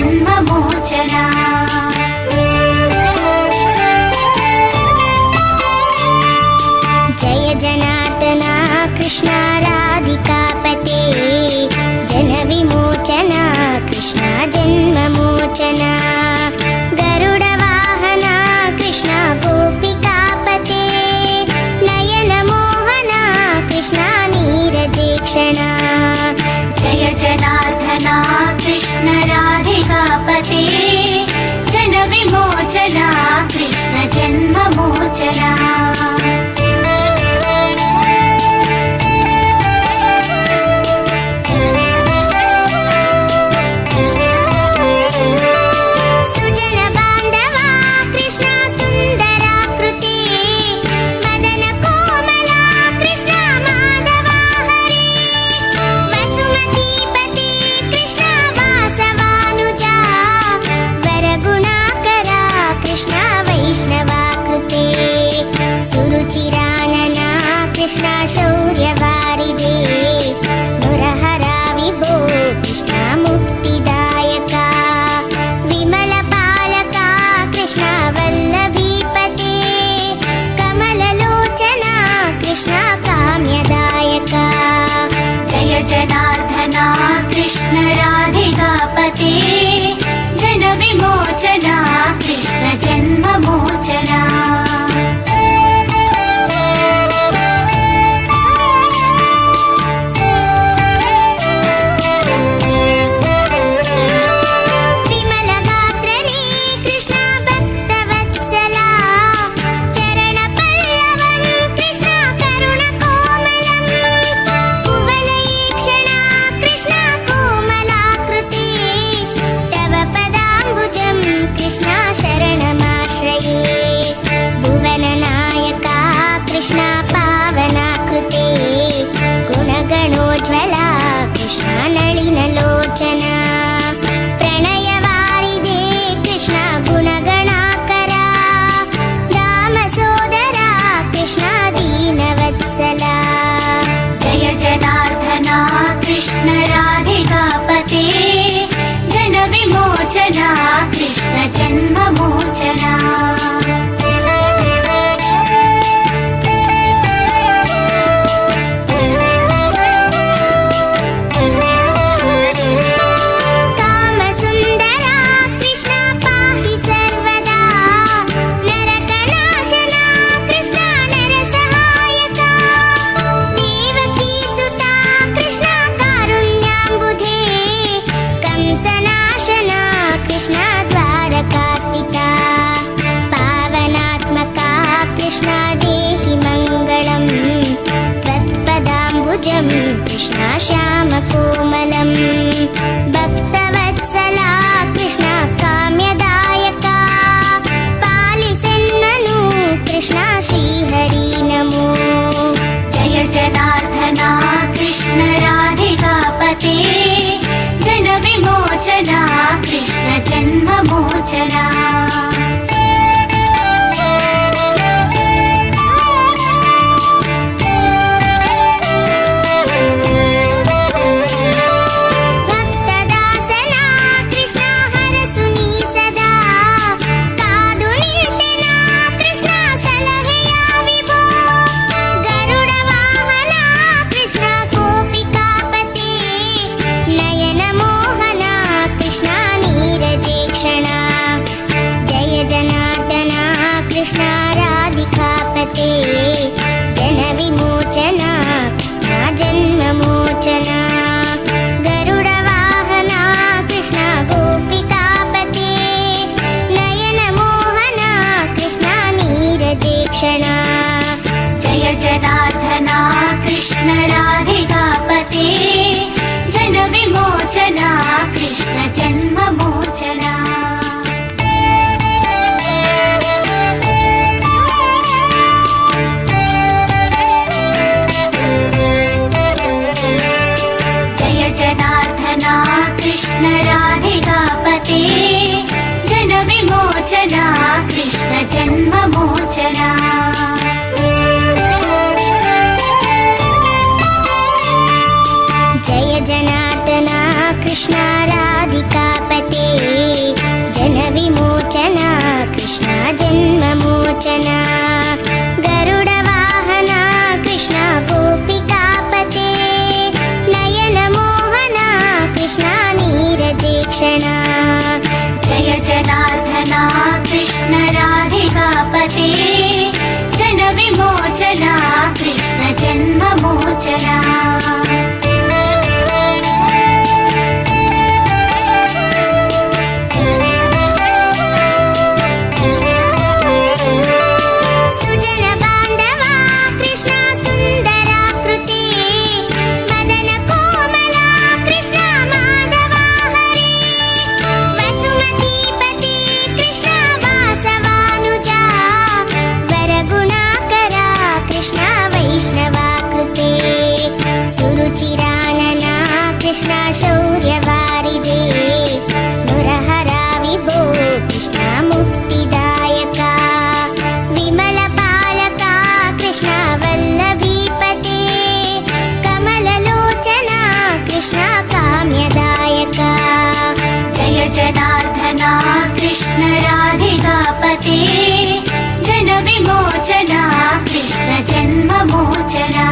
जन्ममोचना। जय जनार्दना कृष्ण राधिकापते जनविमोचना कृष्ण जन्ममोचना। गरुडवाहना कृष्ण गोपिकापते नयनमोहना कृष्ण नीरजेक्षणा। जय जनार्दना कृष्ण राधिकापते जनविमोचना कृष्ण जन्ममोचना। सुरुचिरानना कृष्ण शौर्यवारिधे मुरहरा विभो कृष्ण मुक्तिदायका। विमलपालका कृष्ण वल्लभीपते कमललोचना कृष्ण काम्यदायका। जय जनार्दना कृष्ण राधिकापते जनविमोचना कृष्ण जन्ममोचना। कृष्ण राधिकापते जनविमोचना कृष्ण जन्ममोचना। कृष्ण श्यामकोमलं भक्तवत्सला कृष्ण काम्यदायका। पालिसेन्ननु कृष्ण श्रीहरि नमो। जय जनार्दना कृष्ण राधिकापते जनविमोचना कृष्ण जन्ममोचना। जनविमोचना जन्ममोचना। गरुडवाहना कृष्ण गोपिकापते नयनमोहना कृष्ण नीरजेक्षणा। जय जनार्दना कृष्ण राधिकापते जनविमोचना कृष्ण जन्ममोचना। कृष्ण राधिकापते जनविमोचना कृष्ण जन्ममोचना। जय जनार्दना कृष्ण राधिकापते विमोचना गरुडवाहना कृष्ण गोपिकापते नयन मोहना कृष्ण नीरजेक्षणा जय जनार्दना कृष्ण राधिकापते जन विमोचना कृष्ण जन्ममोचना सुजन बान्धवा कृष्ण सुन्दराकृते मदन कोमला कृष्ण माधवा हरे वसुमतीपते कृष्ण वासवानुजा वरगुणाकरा कृष्ण वैष्णवाकृते सुरुचिरानना कृष्ण शौर्यवारिधे मुरहरा विभो कृष्ण मुक्तिदायका विमलपालका कृष्ण वल्लभीपते कमललोचना कृष्ण काम्यदायका जय जनार्दना कृष्ण राधिकापते जन विमोचना कृष्ण जन्ममोचना